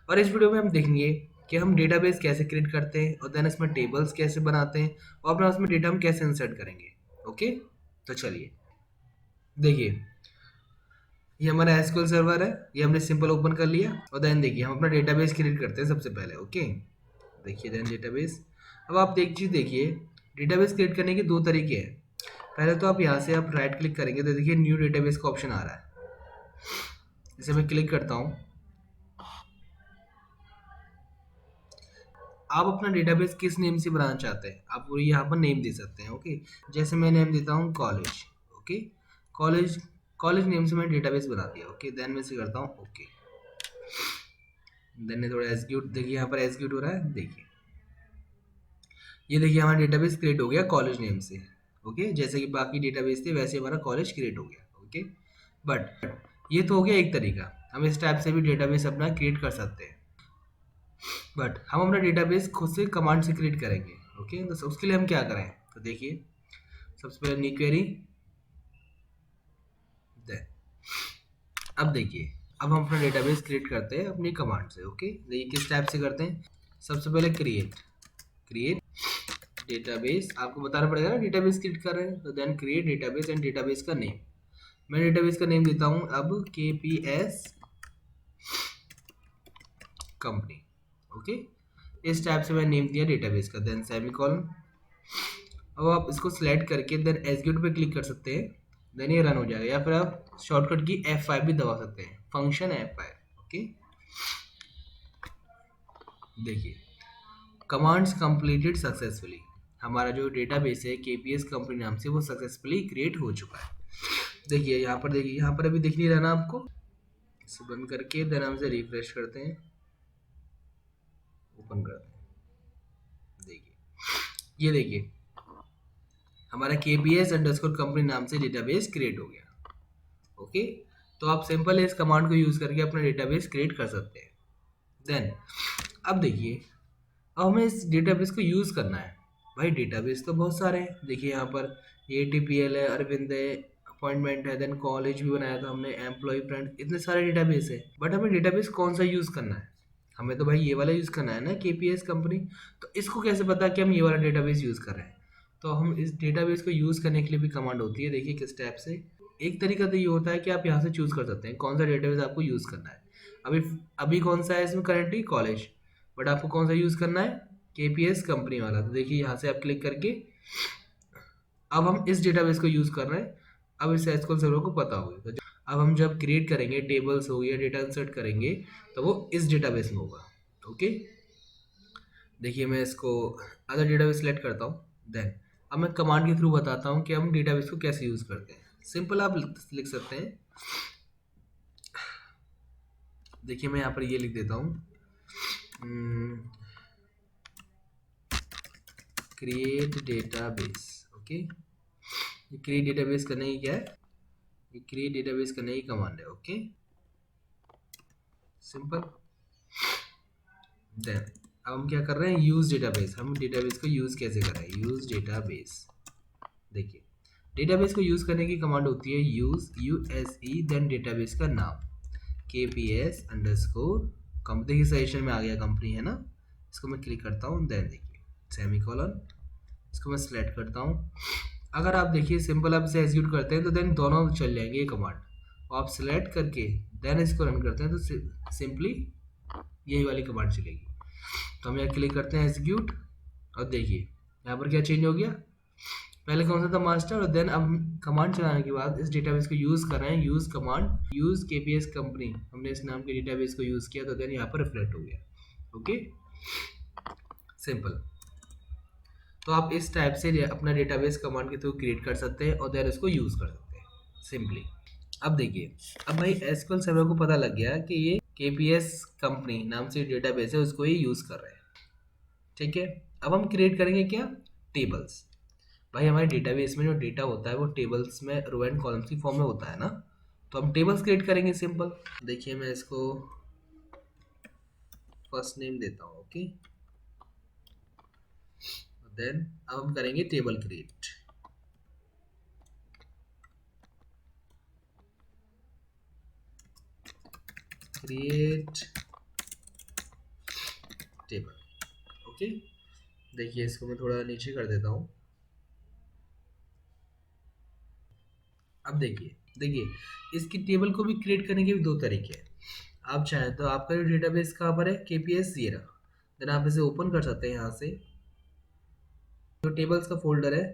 और इस वीडियो में हम देखेंगे कि हम डेटाबेस कैसे क्रिएट करते हैं और देन इसमें टेबल्स कैसे बनाते हैं और अपना उसमें डेटा हम कैसे इंसर्ट करेंगे। ओके, तो चलिए देखिए, ये हमारा एसक्यूएल सर्वर है, ये हमने सिंपल ओपन कर लिया और देन देखिए हम अपना डेटाबेस क्रिएट करते हैं सबसे पहले। ओके, देखिए देन डेटाबेस। अब आप एक चीज़ देखिए, डेटाबेस क्रिएट करने के दो तरीके हैं। पहले तो आप यहाँ से आप राइट क्लिक करेंगे तो देखिए न्यू डेटाबेस का ऑप्शन आ रहा है। इसे मैं क्लिक करता हूँ। आप अपना डेटाबेस किस नेम से बनाना चाहते हैं आप वो यहाँ पर नेम दे सकते हैं। ओके, जैसे मैं नेम देता हूँ college. Okay, college, college name से मैं डेटाबेस बना दिया। ओके, देन मैं इसे करता हूँ ओके, देन थोड़ा एग्जीक्यूट, देखिए यहाँ पर एग्जीक्यूट हो रहा है। देखिए ये देखिए हमारा डेटाबेस क्रिएट हो गया कॉलेज नेम से। ओके, जैसे कि बाकी डेटाबेस थे वैसे हमारा कॉलेज क्रिएट हो गया। ओके, बट ये तो हो गया एक तरीका, हम इस टाइप से भी डेटाबेस अपना क्रिएट कर सकते हैं। बट हम अपना डेटाबेस खुद से कमांड से क्रिएट करेंगे। ओके, तो उसके लिए हम क्या करें, तो देखिए सबसे पहले न्यू क्वेरी। अब देखिए, अब हम अपना डेटाबेस क्रिएट करते हैं अपनी कमांड से। ओके, देखिए किस टाइप से करते हैं। सबसे पहले क्रिएट, क्रिएट डेटाबेस, आपको बताना पड़ेगा ना डेटाबेस क्रिएट कर रहे हैं, तो then create database and database का नेम। मैं डेटाबेस का नेम देता हूँ अब KPS कंपनी। ओके, इस टाइप से मैं नेम दिया डेटाबेस का, देन सेमीकोलन। अब आप इसको सिलेक्ट करके देन एग्जीक्यूट पे क्लिक कर सकते हैं, देन ये रन हो जाएगा, या फिर आप शॉर्टकट की F5 भी दबा सकते हैं, फंक्शन F5। ओके, देखिए कमांड्स कंप्लीटेड सक्सेसफुली, हमारा जो डेटाबेस है KPS कंपनी नाम से वो सक्सेसफुली क्रिएट हो चुका है। देखिए यहाँ पर, देखिए यहाँ पर अभी दिख नहीं रहा ना आपको, इसे बंद करके देन हम इसे रिफ्रेश करते हैं, ओपन करते हैं। देखिए ये देखिए हमारा KPS कंपनी नाम से डेटाबेस क्रिएट हो गया। ओके, तो आप सिंपल इस कमांड को यूज करके अपना डेटाबेस क्रिएट कर सकते हैं। देन अब देखिए, अब हमें इस डेटाबेस को यूज करना है। भाई डेटाबेस तो बहुत सारे हैं, देखिए यहाँ पर ATPL है, अरविंद है, अपॉइंटमेंट है, देन कॉलेज भी बनाया था हमने, एम्प्लॉय फ्रेंड, इतने सारे डेटाबेस है। बट हमें डेटाबेस कौन सा यूज करना है, हमें तो भाई ये वाला यूज करना है ना KPS कंपनी। तो इसको कैसे पता कि हम ये वाला डेटाबेस यूज कर रहे हैं, तो हम इस डेटाबेस को यूज करने के लिए भी कमांड होती है। देखिए किस टाइप से, एक तरीका तो ये होता है कि आप यहाँ से चूज कर सकते हैं कौन सा डेटाबेस आपको यूज करना है। अभी अभी कौन सा है इसमें करेंटली कॉलेज, बट आपको कौन सा यूज करना है KPS कंपनी वाला। तो देखिए यहाँ से आप क्लिक करके अब हम इस डेटाबेस को यूज कर रहे हैं। अब इस एसक्यूएल सर्वर को पता होगा, तो अब हम जब क्रिएट करेंगे टेबल्स हो या डेटा इंसर्ट करेंगे तो वो इस डेटाबेस में होगा। ओके, देखिए मैं इसको अदर डेटाबेस सेलेक्ट करता हूँ, देन अब मैं कमांड के थ्रू बताता हूँ कि हम डेटाबेस को कैसे यूज करते हैं। सिंपल आप लिख सकते हैं, देखिए मैं यहाँ पर ये लिख देता हूँ, क्रिएट डेटाबेस। ओके, ये क्रिएट डेटाबेस करने की क्या है, ये क्रिएट डेटाबेस करने की कमांड है। Okay, simple. देन अब हम क्या कर रहे हैं, यूज डेटाबेस, हम डेटाबेस को यूज कैसे कर रहे हैं, यूज डेटाबेस। देखिए डेटाबेस को यूज करने की कमांड होती है यूज USE, देन डेटाबेस का नाम KPS अंडरस्कोर कंपनी, देखिए सजेशन में आ गया कंपनी है ना, इसको मैं क्लिक करता हूँ, देन देखिए सेमीकोलन, इसको मैं सिलेक्ट करता हूँ। अगर आप देखिए सिंपल आप इसे एग्जीक्यूट करते हैं तो देन दोनों चल जाएंगे ये कमांड, और आप सिलेक्ट करके देन इसको रन करते हैं तो सिंपली यही वाली कमांड चलेगी। तो हम यहाँ क्लिक करते हैं एग्जीक्यूट, और देखिए यहाँ पर क्या चेंज हो गया, पहले कौन सा था मास्टर, और देन अब कमांड चलाने के बाद इस डेटाबेस को यूज कर रहे हैं, use command, use KPS company, हमने इस नाम के डेटाबेस को यूज किया तो देन यहाँ पर रिफ्लेक्ट हो गया। Okay, simple. तो आप इस टाइप से अपना डेटाबेस कमांड के थ्रू क्रिएट कर सकते हैं और देन उसको यूज कर सकते हैं सिंपली। अब देखिए, अब भाई एसक्यूएल सर्वर को पता लग गया कि ये KPS कंपनी नाम से डेटाबेस है, उसको ये यूज कर रहे हैं। ठीक है, अब हम क्रिएट करेंगे क्या, टेबल्स। भाई हमारे डेटाबेस में जो डेटा होता है वो टेबल्स में रो एंड कॉलम्स की फॉर्म में होता है ना, तो हम टेबल्स क्रिएट करेंगे सिंपल। देखिए मैं इसको फर्स्ट नेम देता हूँ। ओके, देन अब हम करेंगे table create. Create table. Okay, देखिए इसको मैं थोड़ा नीचे कर देता हूँ। अब देखिए देखिए इसकी टेबल को भी क्रिएट करने के भी दो तरीके हैं। आप चाहें तो आपका जो डेटाबेस कहाँ पर है, केपीएस ये रहा, देन आप इसे ओपन कर सकते हैं यहाँ से। जो टेबल्स का फोल्डर है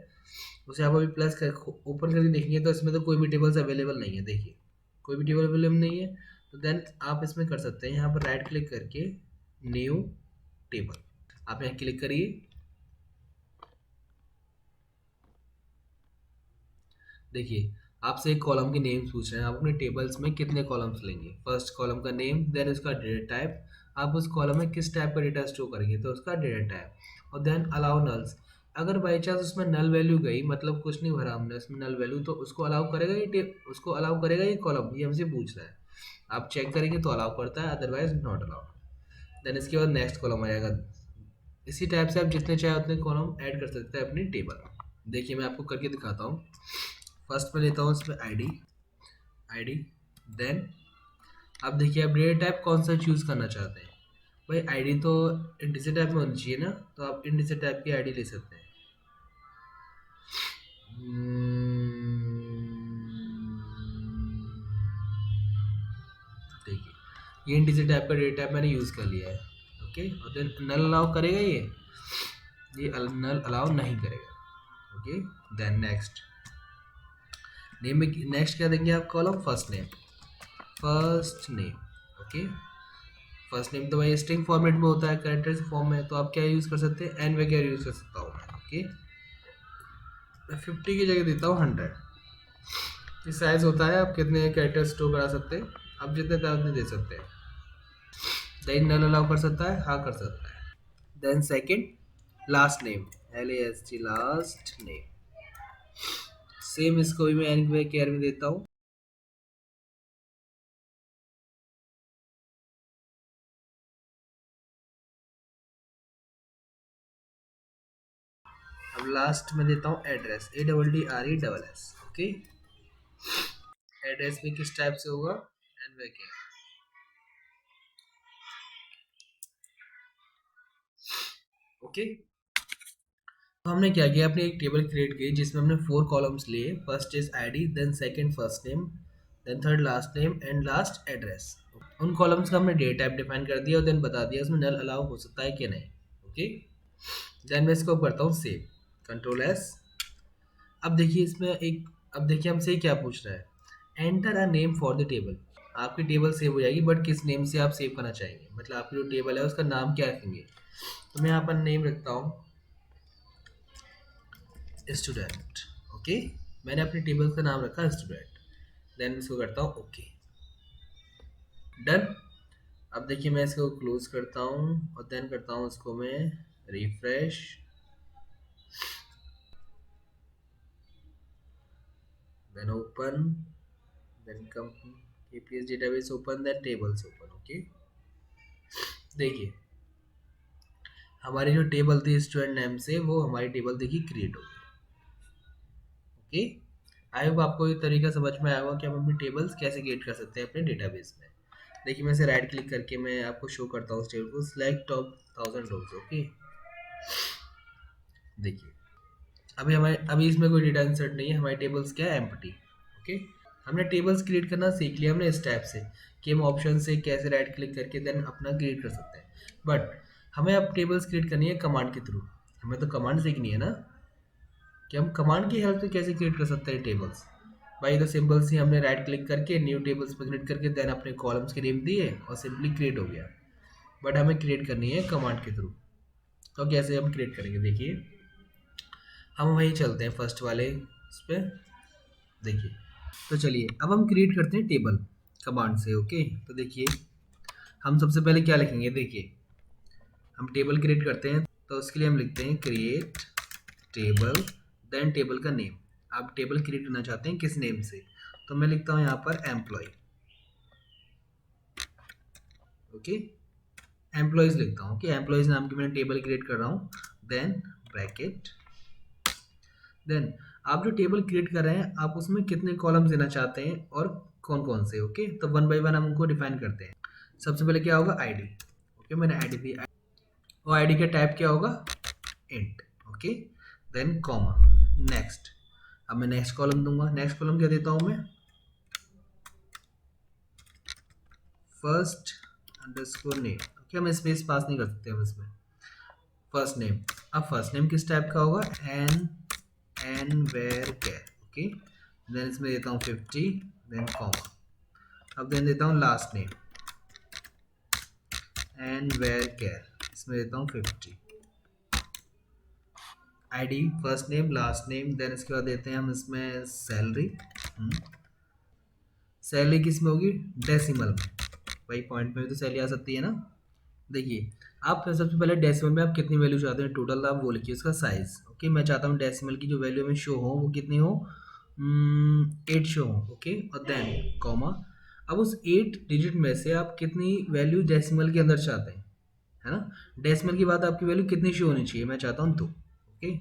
उसे आप अभी प्लस कर ओपन करके देखेंगे तो इसमें तो कोई भी टेबल्स अवेलेबल नहीं है। देखिए कोई भी टेबल अवेलेबल नहीं है, तो देन आप इसमें कर सकते हैं, यहाँ पर राइट क्लिक करके न्यू टेबल, आप यहाँ क्लिक करिए। देखिए आपसे एक कॉलम के नेम्स पूछ रहे हैं, आप अपने टेबल्स में कितने कॉलम्स लेंगे। फर्स्ट कॉलम का नेम, देन उसका डेटा टाइप, आप उस कॉलम में किस टाइप का डेटा स्टोर करेंगे तो उसका डेटा टाइप, और देन अलाउ नल्स। अगर बाई चांस उसमें नल वैल्यू गई, मतलब कुछ नहीं भरा हमने उसमें नल वैल्यू, तो उसको अलाउ करेगा ये उसको अलाउ करेगा ये कॉलम, ये हमसे पूछ रहा है। आप चेक करेंगे तो अलाउ करता है, अदरवाइज नॉट अलाउड। देन इसके बाद नेक्स्ट कॉलम आ जाएगा। इसी टाइप से आप जितने चाहे उतने कॉलम ऐड कर सकते हैं अपनी टेबल में। देखिए मैं आपको करके दिखाता हूँ। फर्स्ट में लेता हूँ इसमें आईडी, देन अब देखिए आप डेटा टाइप कौन सा चूज़ करना चाहते हैं। भाई आईडी तो इंडिसेट टाइप में होनी चाहिए ना, तो आप इंडिसेट टाइप की आईडी ले सकते हैं। देखिए ये इंडिसेट टाइप का डेटा टाइप मैंने यूज़ कर लिया है। ओके, और देन नल अलाउ करेगा ये नल अलाउ नहीं करेगा। ओके, देन नेक्स्ट नेम में नेक्स्ट क्या देंगे आप, column first name. Okay, first name तो भाई स्ट्रिंग फॉर्मेट में होता है, कैरेक्टर फॉर्म में, तो आप क्या यूज़ कर सकते हैं, एन वगैरह यूज़ कर सकता हूँ मैं। ओके, मैं 50 की जगह देता हूँ 100। ये साइज होता है, आप कितने कैरेक्टर स्टोर करा सकते हैं, आप जितने चाहे उतने दे सकते हैं। देन नल अलाउ कर सकता है, हाँ कर सकता है। Then second last name, LAST last name, same इसको भी मैं एन केयर में देता हूँ। अब लास्ट में देता हूँ एड्रेस, ADDRESS। ओके, एड्रेस भी किस टाइप से होगा, एन केयर। ओके, तो हमने क्या किया, अपने एक टेबल क्रिएट की जिसमें हमने 4 कॉलम्स लिए। First is ID, then second first name, then third last name and last address. उन कॉलम्स का हमने डेटा टाइप डिफाइन कर दिया और देन बता दिया उसमें नल अलाउ हो सकता है कि नहीं। ओके, देन मैं इसको करता हूँ सेव, Ctrl+S। अब देखिए इसमें एक, अब देखिए हमसे क्या पूछ रहा है, enter a name for the table. आपकी टेबल सेव हो जाएगी, बट किस नेम से आप सेव करना चाहेंगे, मतलब आपकी जो टेबल है उसका नाम क्या रखेंगे। तो मैं यहाँ पर नेम रखता हूँ स्टूडेंट। ओके, मैंने अपनी टेबल का नाम रखा स्टूडेंट, देन इसको करता हूँ ओके, डन। अब देखिए मैं इसको क्लोज करता हूँ और देन करता हूँ इसको मैं refresh, then open, then come KPS database open, then tables open. Okay, देखिए हमारी जो टेबल थी स्टूडेंट नेम से, वो हमारी टेबल देखिए क्रिएट हो गई। ओके, आई होप आपको ये तरीका समझ में आया होगा कि हम अपनी टेबल्स कैसे क्रिएट कर सकते हैं अपने डेटाबेस में। देखिए मैं इसे राइट क्लिक करके मैं आपको शो करता हूँ उस टेबल को, सिलेक्ट टॉप 1000 रोज। ओके, देखिए अभी इसमें कोई डेटा इंसर्ट नहीं है, हमारी टेबल्स क्या है, एम्प्टी। ओके, हमने टेबल्स क्रिएट करना सीख लिया हमने इस टाइप से कि हम ऑप्शन से कैसे राइट क्लिक करके देन अपना क्रिएट कर सकते हैं। बट हमें अब टेबल्स क्रिएट करनी है कमांड के थ्रू, हमें तो कमांड सीखनी है ना कि हम कमांड की हेल्प से कैसे क्रिएट कर सकते हैं टेबल्स। भाई तो सिंपल सी, हमने राइट क्लिक करके न्यू टेबल्स पर क्लिक करके देन अपने कॉलम्स के नेम दिए और सिंपली क्रिएट हो गया। बट हमें क्रिएट करनी है कमांड के थ्रू, तो कैसे हम क्रिएट करेंगे, देखिए हम वहीं चलते हैं फर्स्ट वाले इस पर। देखिए तो चलिए अब हम क्रिएट करते हैं टेबल कमांड से। ओके, तो देखिए हम सबसे पहले क्या लिखेंगे, देखिए हम टेबल क्रिएट करते हैं तो उसके लिए हम लिखते हैं क्रिएट टेबल, देन टेबल का नेम। आप टेबल क्रिएट करना चाहते हैं किस नेम से, तो मैं लिखता हूँ यहाँ पर एम्प्लॉय। ओके, एम्प्लॉयज़ लिखता हूँ कि एम्प्लॉयज़ नाम की मैंने टेबल क्रिएट कर रहा हूँ, देन ब्रैकेट, देन आप जो टेबल क्रिएट कर रहे हैं आप उसमें कितने कॉलम्स देना चाहते हैं और कौन कौन से। ओके, तो वन बाय वन हम उनको डिफाइन करते हैं। सबसे पहले क्या होगा, आईडी। ओके, मैंने आईडी दी, और आईडी का टाइप क्या होगा, int. Okay, then comma, next. अब मैं नेक्स्ट कॉलम दूंगा, नेक्स्ट कॉलम क्या देता हूं मैं, फर्स्ट अंडरस्कोर नेम। ओके, हम स्पेस पास नहीं कर सकते हम इसमें, फर्स्ट नेम। अब फर्स्ट नेम किस टाइप का होगा, nvarchar. Okay, then इसमें देता हूँ 50, देन कॉमा। अब देन देता हूँ last name, nvarchar, इसमें देता हूँ 50। ID, first name, last name, then इसके बाद देते हैं हम इसमें सैलरी। सैलरी किस में होगी, डेसिमल में। भाई पॉइंट में भी तो सैलरी आ सकती है ना। देखिए, आप सबसे पहले डेसिमल में आप कितनी वैल्यू चाहते हैं टोटल, आप वो लिखिए उसका साइज। ओके, मैं चाहता हूँ डेसिमल की जो वैल्यू में शो हो वो कितनी हो, 8 शो हो। ओके, और देन कॉमा। अब उस 8 डिजिट में से आप कितनी वैल्यू डेसिमल के अंदर चाहते हैं, है ना। डेसिमल की बात, आपकी वैल्यू कितनी शो होनी चाहिए, मैं चाहता हूँ 2। ओके,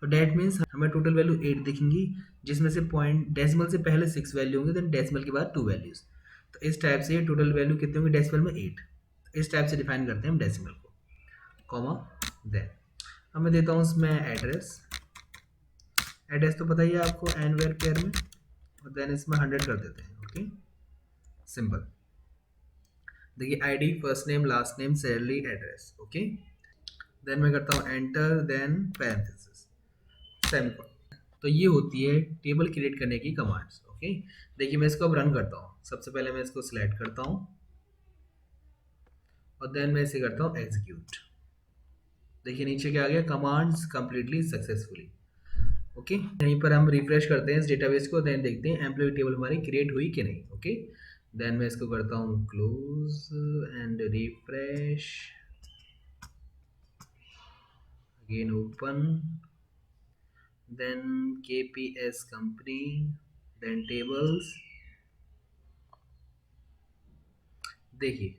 तो डेट मीन्स हमें टोटल वैल्यू 8 दिखेंगी, जिसमें से पॉइंट डेसिमल से पहले 6 वैल्यू होंगे, देन डेसिमल के बाद 2 वैल्यूज। तो इस टाइप से टोटल वैल्यू कितनी होंगी डेसिमल में, 8। इस टाइप से डिफाइन करते हैं हम डेसिमल को, कॉमा, देन अब मैं देता हूँ उसमें एड्रेस। एड्रेस तो पता ही है आपको, एन वेयर केयर में, और देन इसमें 100 कर देते हैं। Okay, simple. देखिए, ID, first name, last name, salary, address. Okay, then मैं करता हूँ एंटर, देन पैरेंथेसिस, सेमीकोलन। तो ये होती है टेबल क्रिएट करने की कमांड्स। ओके, देखिए मैं इसको अब रन करता हूँ। सबसे पहले मैं इसको सिलेक्ट करता हूँ और देन मैं इसे करता हूँ एग्जीक्यूट। देखिए नीचे क्या आ गया, कमांड्स कंप्लीटली सक्सेसफुली। ओके, यहीं पर हम रिफ्रेश करते हैं इस डेटाबेस को, देन देखते हैं एम्प्लॉय टेबल हमारी क्रिएट हुई कि नहीं। ओके, देन मैं इसको करता हूँ close and refresh, again open, then KPS company, then tables. देखिए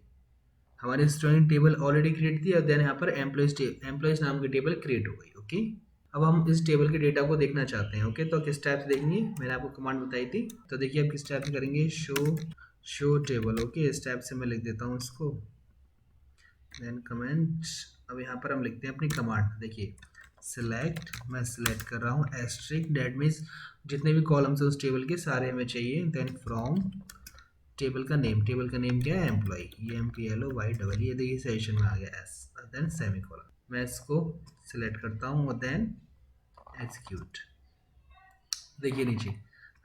हमारे स्टूडेंट टेबल ऑलरेडी क्रिएट थी और देन यहाँ पर एम्प्लॉयज नाम की टेबल क्रिएट हो गई। ओके, अब हम इस टेबल के डेटा को देखना चाहते हैं। ओके, तो किस टाइप से देखेंगे, मैंने आपको कमांड बताई थी। तो देखिए अब किस टाइप से करेंगे, शो टेबल। ओके, इस टाइप से मैं लिख देता हूँ इसको, देन कमेंट। अब यहाँ पर हम लिखते हैं अपनी कमांड। देखिए सिलेक्ट, मैं सिलेक्ट कर रहा हूँ एस्ट्रिक, डेट मीन्स जितने भी कॉलम्स है उस टेबल के सारे हमें चाहिए। देन फ्रॉम, टेबल का नेम, टेबल का नेम क्या है, एम्प्लॉय, EMPLOY, ये देखिए सेशन में आ गया एस, देन सेमीकोलन। मैं इसको सिलेक्ट करता हूँ और देन एग्जीक्यूट। देखिए नीचे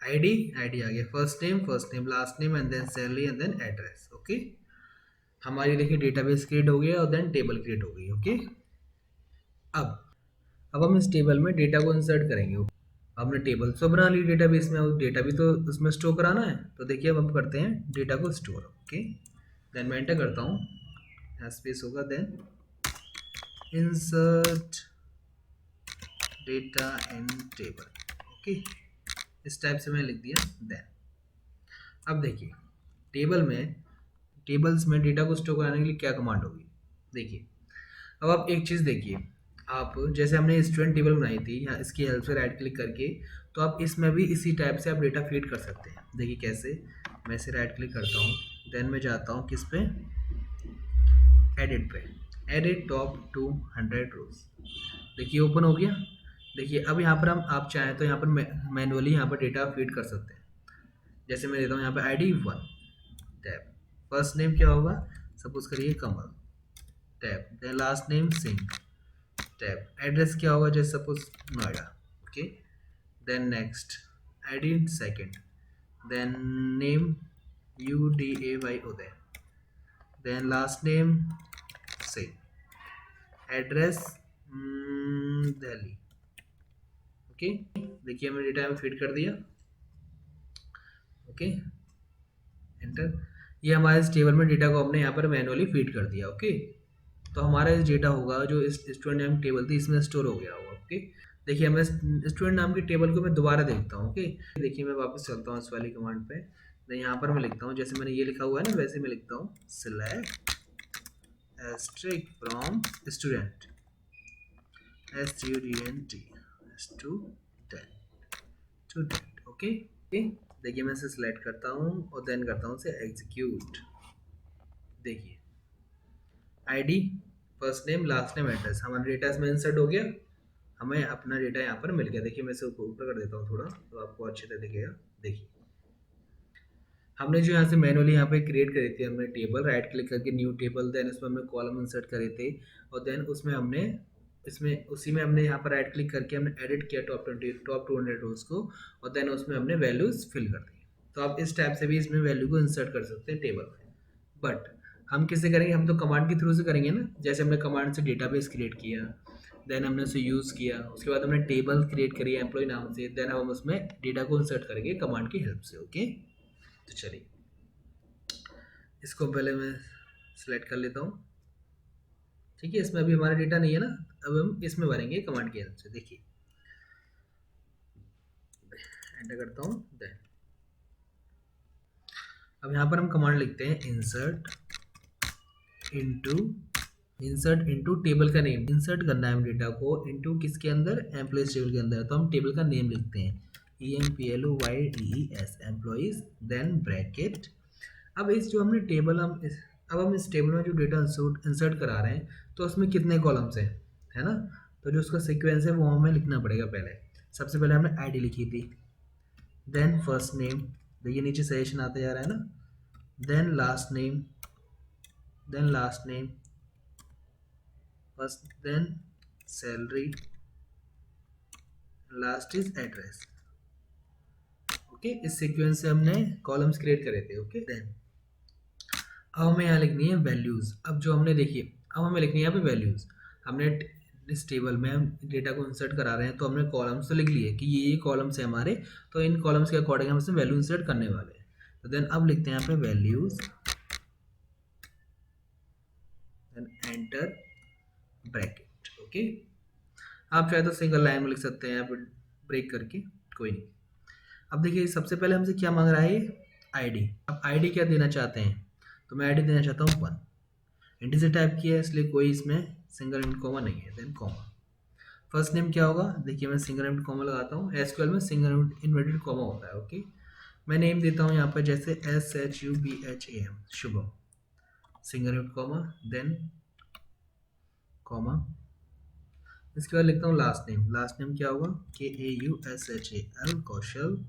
आईडी, आईडी आ गया, first name, last name, and then salary, and then address. Okay, हमारी देखिए डेटाबेस क्रिएट हो गया और देन टेबल क्रिएट हो गई। ओके, अब हम इस टेबल में डेटा को इंसर्ट करेंगे। हमने टेबल तो बना ली डेटाबेस में, और डेटा भी तो उसमें स्टोर कराना है। तो देखिए अब हम करते हैं डेटा को स्टोर। ओके, देन मैं एंटर करता हूँ, यहाँ स्पेस होगा, then insert data in table. Okay, इस टाइप से मैंने लिख दिया। देन अब देखिए टेबल्स में डेटा को स्टोर कराने के लिए क्या कमांड होगी। देखिए अब आप एक चीज़ देखिए, आप जैसे हमने स्टूडेंट टेबल बनाई थी, यहाँ इसकी हेल्प से राइट क्लिक करके, तो आप इसमें भी इसी टाइप से आप डेटा फीड कर सकते हैं। देखिए कैसे, मैं इसे राइट क्लिक करता हूँ, देन मैं जाता हूँ किस पे, एडिट पे, एडिट टॉप 200 रोज। देखिए ओपन हो गया। देखिए अब यहाँ पर हम, आप चाहें तो यहाँ पर मैनुअली यहाँ पर डेटा फीड कर सकते हैं। जैसे मैं देता हूँ यहाँ पर ID 1 टैब, फर्स्ट नेम क्या होगा, सपोज करिए Kamal, tab, then last name Singh, tab, address क्या होगा, जैसे suppose Noida. Okay, then next ID second, then name UDAY Uday, then last name Singh, address Delhi. Okay, देखिए हमने डेटा में फीड कर दिया। Okay, enter. ये हमारे इस टेबल में डेटा को हमने यहाँ पर मैनुअली फीड कर दिया। ओके, तो हमारा इस डेटा होगा जो इस स्टूडेंट नाम टेबल थी इसमें स्टोर हो गया होगा। ओके, देखिए मैं स्टूडेंट नाम की टेबल को मैं दोबारा देखता हूँ। ओके, देखिए मैं वापस चलता हूँ इस वाली कमांड पे, तो यहाँ पर मैं लिखता हूँ, जैसे मैंने ये लिखा हुआ है ना, वैसे मैं लिखता हूँ select asterisk from student, STUDENT, student. Okay, देखिए मैं इसे सिलेक्ट करता हूँ और देन करता हूँ इसे एग्जीक्यूट। देखिए ID, first name last name address, हमारा डेटा इसमें इंसर्ट हो गया, हमें अपना डेटा यहाँ पर मिल गया। देखिए मैं इसे ऊपर कर देता हूँ थोड़ा तो आपको अच्छे से दिखेगा। देखिए हमने जो यहाँ से मैनुअली यहाँ पे क्रिएट करी थी हमने टेबल, राइट क्लिक करके न्यू टेबल, देन उसमें हमने कॉलम इंसर्ट करे थे और देन उसमें हमने इसमें उसी में हमने यहाँ पर राइट क्लिक करके हमने एडिट किया टॉप 200 रोज को और देन उसमें हमने वैल्यूज फिल कर दी। तो आप इस टाइप से भी इसमें वैल्यू को इंसर्ट कर सकते हैं टेबल में। बट हम किससे करेंगे, हम तो कमांड के थ्रू से करेंगे ना। जैसे हमने कमांड से डेटाबेस क्रिएट किया, देन हमने उसे यूज़ किया, उसके बाद हमने टेबल क्रिएट करी एम्प्लॉय नाम से, देन हम उसमें डेटा को इंसर्ट करेंगे कमांड की हेल्प से। ओके, तो चलिए इसको पहले मैं सिलेक्ट कर लेता हूँ। ठीक है, इसमें अभी हमारा डेटा नहीं है ना, अब हम इसमें भरेंगे कमांड की हेल्प से। देखिए एंटर करता हूँ, देन अब यहाँ पर हम कमांड लिखते हैं इंसर्ट इनटू टेबल का नेम। इंसर्ट करना है हम डेटा को इनटू किसके अंदर, एम्प्लॉइज टेबल के अंदर। तो हम टेबल का नेम लिखते हैं EMPLOYES एम्प्लॉइज, देन ब्रैकेट। अब इस जो हमने टेबल अब हम इस टेबल में जो डेटा इंसर्ट करा रहे हैं तो उसमें कितने कॉलम्स हैं, है ना। तो जो उसका सीक्वेंस है वो हमें लिखना पड़ेगा। पहले सबसे पहले हमने आईडी लिखी थी, देन फर्स्ट नेम, देखिए नीचे सजेशन आता जा रहा है ना, then last name first, then salary, last is address. Okay, इस सीक्वेंस से हमने कॉलम्स क्रिएट करे थे। ओके, देन अब हमें यहाँ लिखनी है वैल्यूज़। अब जो हमने देखिए अब हमें लिखनी है यहाँ पे वैल्यूज़। हमने इस टेबल में हम डेटा को इंसर्ट करा रहे हैं तो हमने कॉलम्स तो लिख लिए कि ये कॉलम्स है हमारे, तो इन कॉलम्स के अकॉर्डिंग हम इसमें वैल्यू इंसर्ट करने वाले हैं। तो देन अब लिखते हैं यहाँ पे values, then enter bracket. Okay, आप चाहे तो सिंगल लाइन में लिख सकते हैं यहाँ पे ब्रेक करके, कोई नहीं। अब देखिए सबसे पहले हमसे क्या मांग रहा है, आईडी। अब आईडी क्या देना चाहते हैं, तो मैं आईडी देना चाहता हूँ 1। इंटीजर टाइप की है इसलिए कोई इसमें सिंगल इन्वर्टेड कॉमा नहीं है, देन कॉमा। फर्स्ट नेम क्या होगा, देखिए मैं सिंगल इन्वर्टेड कॉमा लगाता हूँ, एसक्यूएल में सिंगल इन्वर्टेड कॉमा होता है। ओके, मैं नेम देता हूँ यहाँ पर जैसे SHUBHAM, Shubham, single inverted comma, then comma. इसके बाद लिखता हूँ लास्ट नेम क्या होगा, KAUSHAL, कौशल,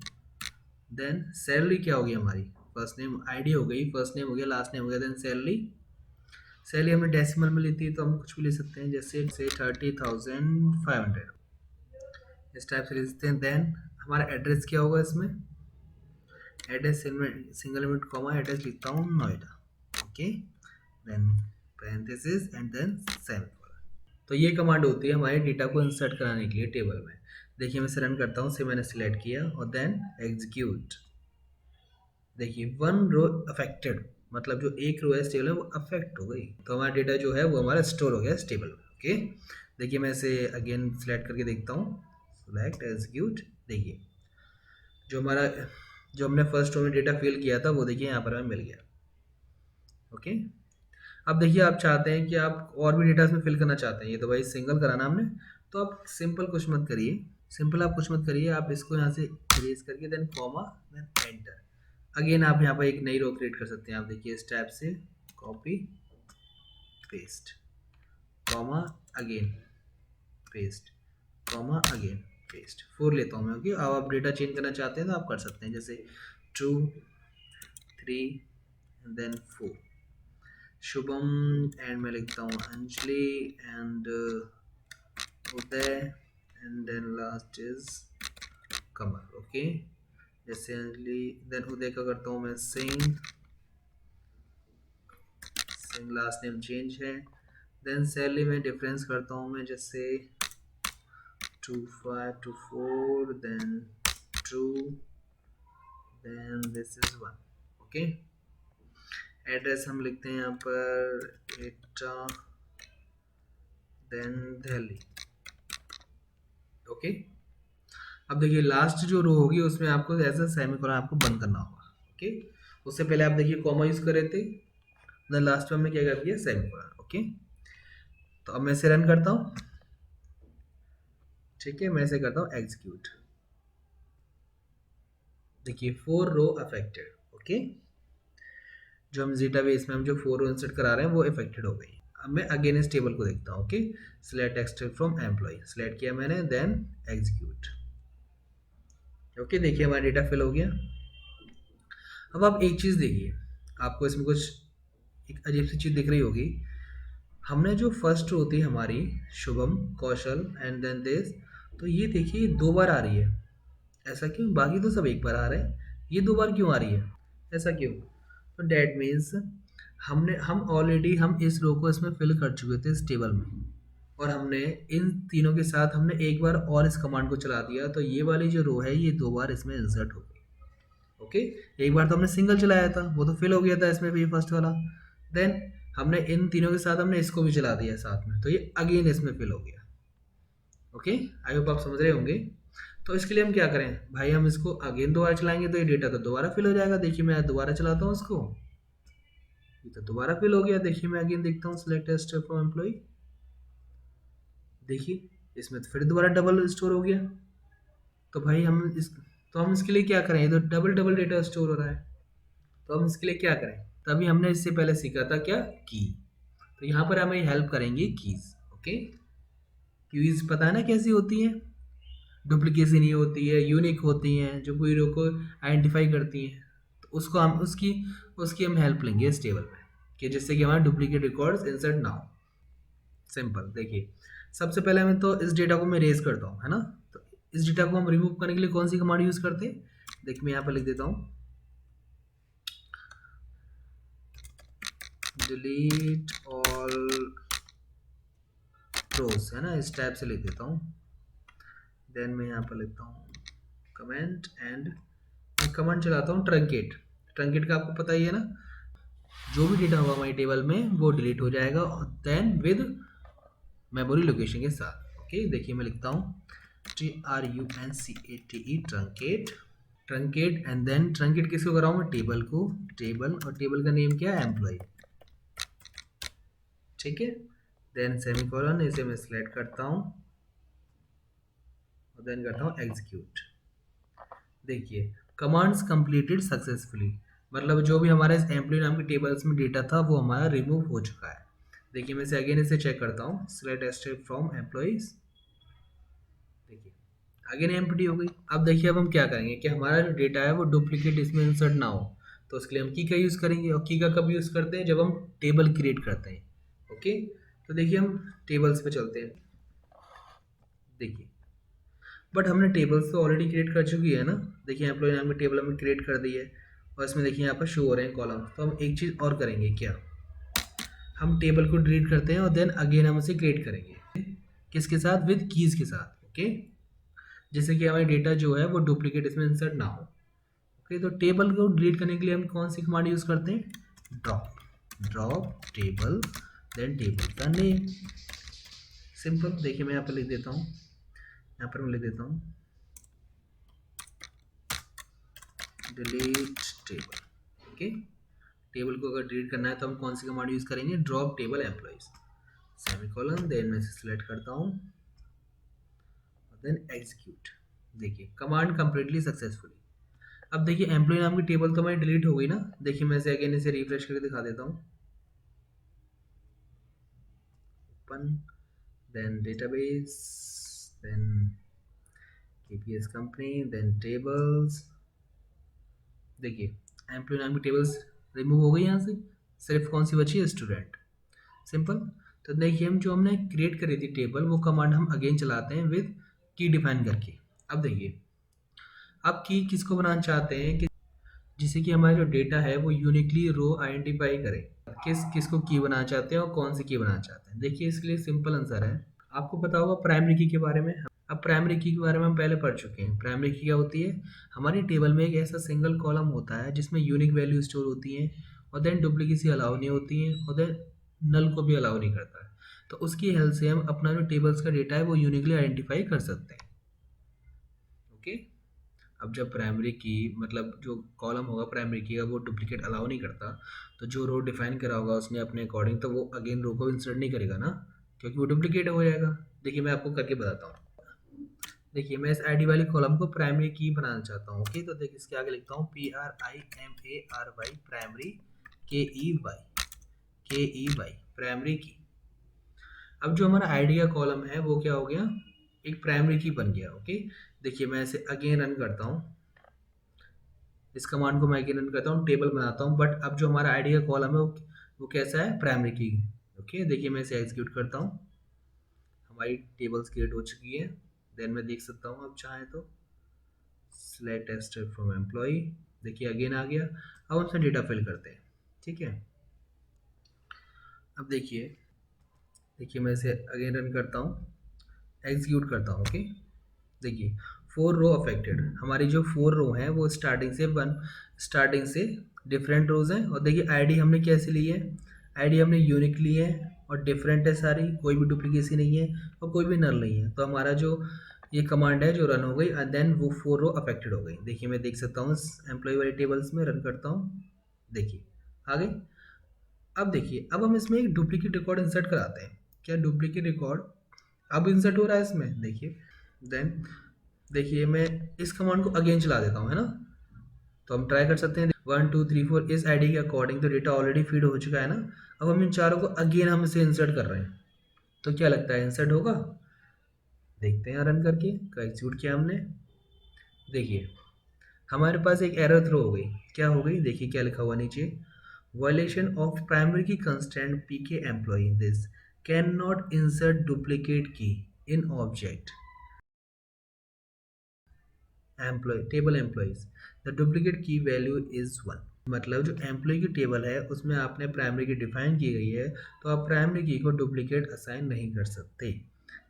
देन सैलरी क्या होगी हमारी, फर्स्ट नेम आईडी हो गई, फर्स्ट नेम हो गया, लास्ट नेम हो गया, देन सैलरी हमने डेसिमल में लेती है तो हम कुछ भी ले सकते हैं, जैसे से 30,500, इस टाइप से ले सकते हैं। देन हमारा एड्रेस क्या होगा, इसमें address single inverted comma, address लिखता हूँ Noida. Okay, then parenthesis and then semicolon. तो ये कमांड होती है हमारे डेटा को इंसर्ट कराने के लिए टेबल में। देखिए मैं इसे रन करता हूँ, से मैंने सिलेक्ट किया और देन एग्जीक्यूट। देखिए 1 रो अफेक्टेड, मतलब जो एक रो है इस टेबल में वो अफेक्ट हो गई, तो हमारा डेटा जो है वो हमारा स्टोर हो गया इस टेबल में। ओके, देखिए मैं इसे अगेन सिलेक्ट करके देखता हूँ, सिलेक्ट एग्जीक्यूट। देखिए जो हमने फर्स्ट रो में डेटा फिल किया था वो देखिए यहाँ पर हमें मिल गया। ओके, अब देखिए आप चाहते हैं कि आप और भी डेटा इसमें फिल करना चाहते हैं, ये तो भाई सिंगल कराना हमने, तो आप सिंपल कुछ मत करिए, आप इसको यहाँ से इरेज करके then comma, then enter. Again आप यहाँ पर एक नई रो क्रिएट कर सकते हैं। आप देखिए इस टैब से copy paste, comma again paste, comma again paste, 4 लेता हूँ मैं। ओके, अब आप डेटा चेंज करना चाहते हैं तो आप कर सकते हैं, जैसे 2 3 देन 4, शुभम एंड मैं लिखता हूँ Anjali and Uday and then last is Kamal. Okay, जैसे अंजलि देन उदय का करता हूँ मैं सिंह, लास्ट नेम चेंज है। देन सैलरी में डिफरेंस करता हूँ मैं, जैसे 25 to 4 then 2 then this is 1। Okay, address हम लिखते हैं यहाँ पर एटा देन दिल्ली। ओके, अब देखिए लास्ट जो रो होगी उसमें आपको ऐसा सेमीकोलन आपको बंद करना होगा। ओके, उससे पहले आप देखिए कॉमा यूज कर रहे थे, देन लास्ट में हमने क्या कर दिया, सेमीकोलन। ओके, तो अब मैं इसे रन करता हूँ। ठीक है, मैं इसे करता हूँ एग्जीक्यूट। देखिए 4 रो अफेक्टेड। ओके, जो हम डेटाबेस में हम जो 4 रो इंसर्ट करा रहे हैं वो अफेक्टेड हो गई। अब मैं अगेन इस टेबल को देखता हूँ। Okay, select extract from employ, select किया मैंने, देन एग्जीक्यूट। ओके, देखिए हमारा डेटा फिल हो गया। अब आप एक चीज़ देखिए, आपको इसमें कुछ एक अजीब सी चीज़ दिख रही होगी। हमने जो फर्स्ट रो होती है हमारी, शुभम, कौशल एंड देन दिस, तो ये देखिए 2 बार आ रही है। ऐसा क्यों? बाकी तो सब 1 बार आ रहे हैं, ये 2 बार क्यों आ रही है? ऐसा क्यों? तो डैट मीन्स हम ऑलरेडी हम इस रो को इसमें फिल कर चुके थे इस टेबल में, और हमने इन तीनों के साथ हमने एक बार और इस कमांड को चला दिया, तो ये वाली जो रो है ये 2 बार इसमें इंसर्ट हो गई। ओके, एक बार तो हमने सिंगल चलाया था, वो तो फिल हो गया था इसमें भी फर्स्ट वाला। देन हमने इन तीनों के साथ हमने इसको भी चला दिया साथ में, तो ये अगेन इसमें फिल हो गया। ओके, आई होप आप समझ रहे होंगे। तो इसके लिए हम क्या करें भाई, हम इसको अगेन दोबारा चलाएंगे तो ये डेटा तो दोबारा फिल हो जाएगा। देखिए मैं दोबारा चलाता हूँ इसको, ये तो दोबारा फिल हो गया। देखिए मैं अगेन देखता हूँ, सिलेक्ट स्टेप फ्रॉम एम्प्लॉय, देखिए इसमें तो फिर दोबारा डबल स्टोर हो गया। तो भाई हम इसके लिए क्या करें, ये तो डबल डबल डेटा स्टोर हो रहा है, तो हम इसके लिए क्या करें। तभी हमने इससे पहले सीखा था क्या, की। तो यहाँ पर हमें हेल्प करेंगी कीज। ओके, कीज पता है ना कैसी होती है, डुप्लीकेशन ही होती है, यूनिक होती हैं, जो पूरी रो को आइडेंटिफाई करती हैं। तो उसको हम उसकी उसकी हम हेल्प लेंगे इस टेबल में, कि जिससे कि हमारे डुप्लीकेट रिकॉर्ड्स इंसर्ट ना हो। सिंपल, देखिए सबसे पहले मैं तो इस डेटा को मैं रेज करता हूँ, है ना। तो इस डेटा को हम रिमूव करने के लिए कौन सी कमांड यूज़ करते हैं, देखिए मैं यहाँ पर लिख देता हूँ, डिलीट ऑल रोज, है ना, इस टाइप से लिख देता हूँ। देन मैं यहाँ पर लिखता हूँ कमेंट एंड कमांड चलाता हूँ ट्रंकेट। ट्रंकेट का आपको पता ही है ना, जो भी डेटा होगा हमारी टेबल में वो डिलीट हो जाएगा, और देन विद मेमोरी लोकेशन के साथ। ओके, देखिए मैं लिखता हूँ TRUNCATE truncate, truncate and then truncate किसको कर रहा हूँ मैं, टेबल को, टेबल, और टेबल का नेम क्या है, एम्प्लॉय। ठीक है, देन सेमीकोलन, इसे मैं सिलेक्ट करता हूँ और देन करता हूँ एग्जीक्यूट। देखिए कमांड्स कंप्लीटेड सक्सेसफुली, मतलब जो भी हमारे इस एम्प्लॉय नाम के टेबल्स में डेटा था वो हमारा रिमूव हो चुका है। देखिए मैं इसे अगेन इसे चेक करता हूँ, सिलेक्ट एक्सट्रैक्ट फ्रॉम एम्प्लॉइज, देखिए अगेन एम्प्टी हो गई। अब देखिए अब हम क्या करेंगे कि हमारा जो डेटा है वो डुप्लीकेट इसमें इंसर्ट ना हो, तो उसके लिए हम की का यूज़ करेंगे। और की का कब यूज़ करते हैं, जब हम टेबल क्रिएट करते हैं। ओके, तो देखिए हम टेबल्स पे चलते हैं। देखिए बट हमने टेबल्स तो ऑलरेडी क्रिएट कर चुकी है ना, देखिए एम्प्लॉय नाम की टेबल हमने क्रिएट कर दी है, और इसमें देखिए यहाँ पर शो हो रहे हैं कॉलम। तो हम एक चीज़ और करेंगे, क्या, हम टेबल को डिलीट करते हैं और देन अगेन हम उसे क्रिएट करेंगे, किसके साथ, विद कीज के साथ। ओके, जिससे कि हमारा डेटा जो है वो डुप्लीकेट इसमें इंसर्ट ना हो। ओके, तो टेबल को डिलीट करने के लिए हम कौन सी कमांड यूज़ करते हैं, drop, drop table, then table का नेम। सिंपल, देखिए मैं यहाँ पर लिख देता हूँ, यहाँ पर मैं लिख देता हूँ डिलीट टेबल। ओके, टेबल को अगर डिलीट करना है तो हम कौन सी कमांड यूज़ करेंगे, drop table employees, semicolon, then मैं सिलेक्ट करता हूँ और देन एग्जीक्यूट। देखिए कमांड कंप्लीटली सक्सेसफुली। अब देखिए एम्प्लॉय नाम की टेबल तो हमारी डिलीट हो गई ना। देखिए मैं इसे अगेन इसे रिफ्रेश करके दिखा देता हूँ, open, then database, then KPS company, then tables. देखिए एम्प्लॉय नाम की टेबल्स रिमूव हो गई यहाँ से, सिर्फ कौन सी बची है, स्टूडेंट। सिंपल, तो देखिए हम जो हमने क्रिएट करी थी टेबल, वो कमांड हम अगेन चलाते हैं विद की डिफाइन करके। अब देखिए अब की किसको बनाना चाहते हैं, कि जिससे कि हमारा जो डेटा है वो यूनिकली रो आइडेंटिफाई करे। किसको की बनाना चाहते हैं और कौन सी की बनाना चाहते हैं। देखिए इसके लिए सिंपल आंसर है, आपको पता होगा प्राइमरी की के बारे में। अब प्राइमरी की के बारे में हम पहले पढ़ चुके हैं। प्राइमरी की क्या होती है, हमारी टेबल में एक ऐसा सिंगल कॉलम होता है जिसमें यूनिक वैल्यू स्टोर होती है, और देन डुप्लीकेसी अलाउ नहीं होती है, और देन नल को भी अलाउ नहीं करता है। तो उसकी हेल्प से हम अपना जो टेबल्स का डेटा है वो यूनिकली आइडेंटिफाई कर सकते हैं। ओके, अब जब प्राइमरी की मतलब जो कॉलम होगा प्राइमरी की का वो डुप्लीकेट अलाउ नहीं करता, तो जो रो डिफाइन करा होगा उसने अपने अकॉर्डिंग, तो वो अगेन रो को इंसर्ट नहीं करेगा ना, क्योंकि वो डुप्लीकेट हो जाएगा। देखिए मैं आपको करके बताता हूँ। देखिए मैं इस आईडी वाली कॉलम को प्राइमरी की बनाना चाहता हूँ। ओके, तो देखिए इसके आगे लिखता हूँ PRIMARY, प्राइमरी, KEY, प्राइमरी की। अब जो हमारा आईडी का कॉलम है वो क्या हो गया, एक प्राइमरी की बन गया। ओके, देखिए मैं इसे अगेन रन करता हूँ, इस कमांड को मैं अगेन रन करता हूँ, टेबल बनाता हूँ, बट अब जो हमारा आईडी का कॉलम है वो कैसा है, प्राइमरी की। ओके, देखिए मैं इसे एग्जीक्यूट करता हूँ, हमारी टेबल्स क्रिएट हो चुकी है। देन मैं देख सकता हूँ अब चाहे तो सिलेक्ट टेस्टर फ्रॉम एम्प्लॉय, देखिए अगेन आ गया। अब हम इसमें डेटा फिल करते हैं। ठीक है, अब देखिए, देखिए मैं इसे अगेन रन करता हूँ, एग्जीक्यूट करता हूँ। ओके, देखिए 4 रो अफेक्टेड, हमारी जो 4 रो हैं वो स्टार्टिंग से डिफरेंट रोज हैं। और देखिए आईडी हमने कैसे ली है, आईडी हमने यूनिक ली है और डिफरेंट है सारी, कोई भी डुप्लीकेसी नहीं है और कोई भी नल नहीं है। तो हमारा जो ये कमांड है जो रन हो गई एंड देन वो 4 रो अफेक्टेड हो गई। देखिए मैं देख सकता हूँ एम्प्लॉय वाली टेबल्स में रन करता हूँ, देखिए आ गई। अब देखिए, अब हम इसमें एक डुप्लीकेट रिकॉर्ड इंसर्ट कराते हैं। क्या डुप्लीकेट रिकॉर्ड अब इंसर्ट हो रहा है इसमें, देखिए। देन देखिए मैं इस कमांड को अगेन चला देता हूँ, है ना। तो हम ट्राई कर सकते हैं, 1 2 3 4 इस आईडी के अकॉर्डिंग तो डेटा ऑलरेडी फीड हो चुका है ना। अब हम इन चारों को अगेन हम इसे इंसर्ट कर रहे हैं, तो क्या लगता है इंसर्ट होगा, देखते हैं रन करके। एग्जीक्यूट किया हमने, देखिए हमारे पास एक एरर थ्रो हो गई। क्या हो गई, देखिए क्या लिखा हुआ नीचे, violation of primary key constraint PK employ, this can not insert duplicate key in object employ table employs, the duplicate key value is 1। मतलब जो एम्प्लॉय की टेबल है उसमें आपने प्राइमरी की डिफाइन की गई है, तो आप प्राइमरी की को डुप्लीकेट असाइन नहीं कर सकते।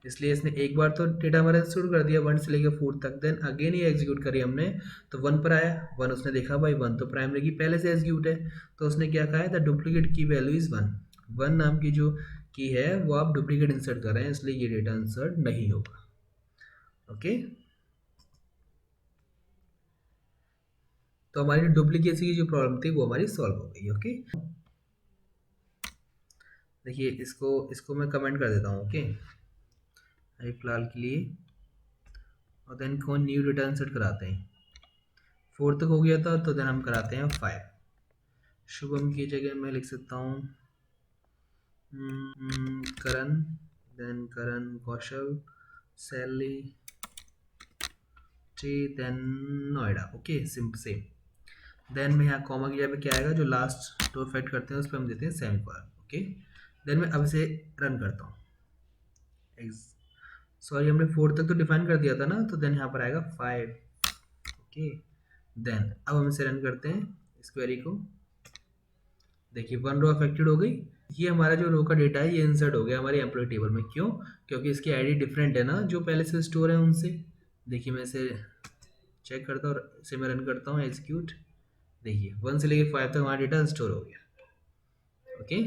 इसलिए इसने एक बार तो डेटा हमारा शुरू कर दिया 1 से लेकर 4 तक, देन अगेन ये एग्जीक्यूट करी हमने, तो 1 पर आया। 1 उसने देखा भाई 1 तो प्राइमरी की पहले से एग्जीक्यूट है, तो उसने क्या कहा है, the duplicate key value is 1। 1 नाम की जो की है वो आप डुप्लीकेट इंसर्ट कर रहे हैं, इसलिए ये डेटा इंसर्ट नहीं होगा। ओके, तो हमारी डुप्लीकेसी की जो प्रॉब्लम थी वो हमारी सॉल्व हो गई। ओके, देखिए इसको इसको मैं कमेंट कर देता हूँ। ओके, अभी फिलहाल के लिए, और देन कौन न्यू डेटा इंसर्ट कराते हैं, 4 तक हो गया था, तो देन हम कराते हैं 5। शुभम की जगह मैं लिख सकता हूँ करण, देन करण कौशल, सैली टी, then Noida. Okay, simple same. Then में यहाँ कॉमा की जगह पे क्या आएगा, जो लास्ट टू इफेक्ट करते हैं उस पर हम देते हैं सेमीकोलन। ओके, देन मैं अब इसे रन करता हूँ। सॉरी, हमने 4 तक तो डिफाइन कर दिया था ना, तो देन यहाँ पर आएगा 5। ओके, देन अब हम इसे रन करते हैं इस क्वेरी को, देखिए 1 रो अफेक्टेड हो गई। ये हमारा जो रो का डेटा है ये इंसर्ट हो गया हमारी एम्प्लॉय टेबल में। क्यों, क्योंकि इसकी आईडी डिफरेंट है ना जो पहले से स्टोर है उनसे। देखिए मैं इसे चेक करता हूँ और इसे मैं रन करता हूँ, एग्जीक्यूट, देखिए 1 से लेकर 5 तक हमारा डेटा स्टोर हो गया। ओके,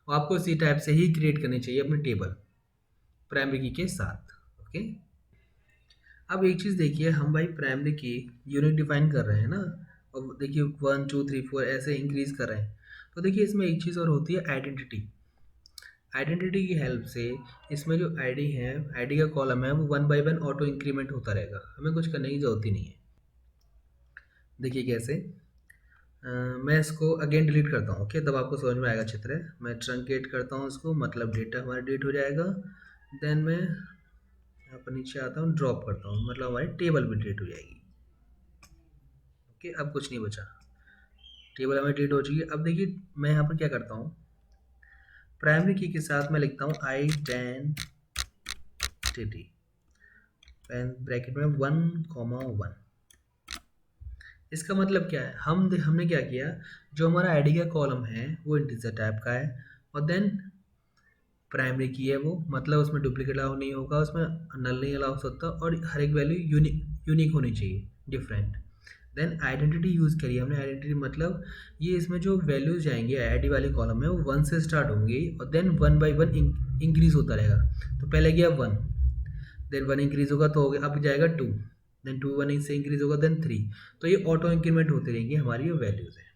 और आपको इसी टाइप से ही क्रिएट करनी चाहिए अपनी टेबल प्राइमरी की के साथ। ओके, अब एक चीज़ देखिए, हम भाई प्राइमरी की यूनिट डिफाइन कर रहे हैं ना, और देखिए 1 2 3 4 ऐसे इंक्रीज कर रहे हैं। तो देखिए इसमें एक चीज़ और होती है, आइडेंटिटी। आइडेंटिटी की हेल्प से इसमें जो आईडी है, आईडी का कॉलम है, वो 1 बाय 1 ऑटो इंक्रीमेंट होता रहेगा, हमें कुछ करने की जरूरत ही नहीं है। देखिए कैसे, मैं इसको अगेन डिलीट करता हूँ। ओके, तब आपको समझ में आएगा अच्छी तरह। मैं ट्रंकेट करता हूँ इसको, मतलब डेटा हमारा डिलीट हो जाएगा। देन मैं यहाँ पर नीचे आता हूँ, ड्रॉप करता हूँ, मतलब हमारी टेबल भी डिलीट हो जाएगी। ओके, अब कुछ नहीं बचा, टेबल हमारी डिलीट हो चुकी है। अब देखिए मैं यहाँ पर क्या करता हूँ, प्राइमरी की के साथ मैं लिखता हूँ आइडेंटिटी, ब्रैकेट में 1 1। इसका मतलब क्या है, हमने क्या किया, जो हमारा आईडी का कॉलम है वो इंटीजर टाइप का है, और देन प्राइमरी की है वो, मतलब उसमें डुप्लीकेट अलाउ नहीं होगा, उसमें नल नहीं अलाउ हो सकता, और हर एक वैल्यू यूनिक होनी चाहिए, डिफरेंट। देन आइडेंटिटी यूज़ करिए हमने, आइडेंटिटी मतलब ये इसमें जो वैल्यूज जाएंगे आईडी वाले कॉलम में वो 1 से स्टार्ट होंगे और देन 1 बाय 1 इंक्रीज होता रहेगा। तो पहले गया 1, देन 1 इंक्रीज होगा तो हो गया, अब जाएगा 2, देन 2 1 से इंक्रीज होगा, देन 3। तो ये ऑटो इंक्रीमेंट होती रहेंगी हमारी ये वैल्यूज़ है।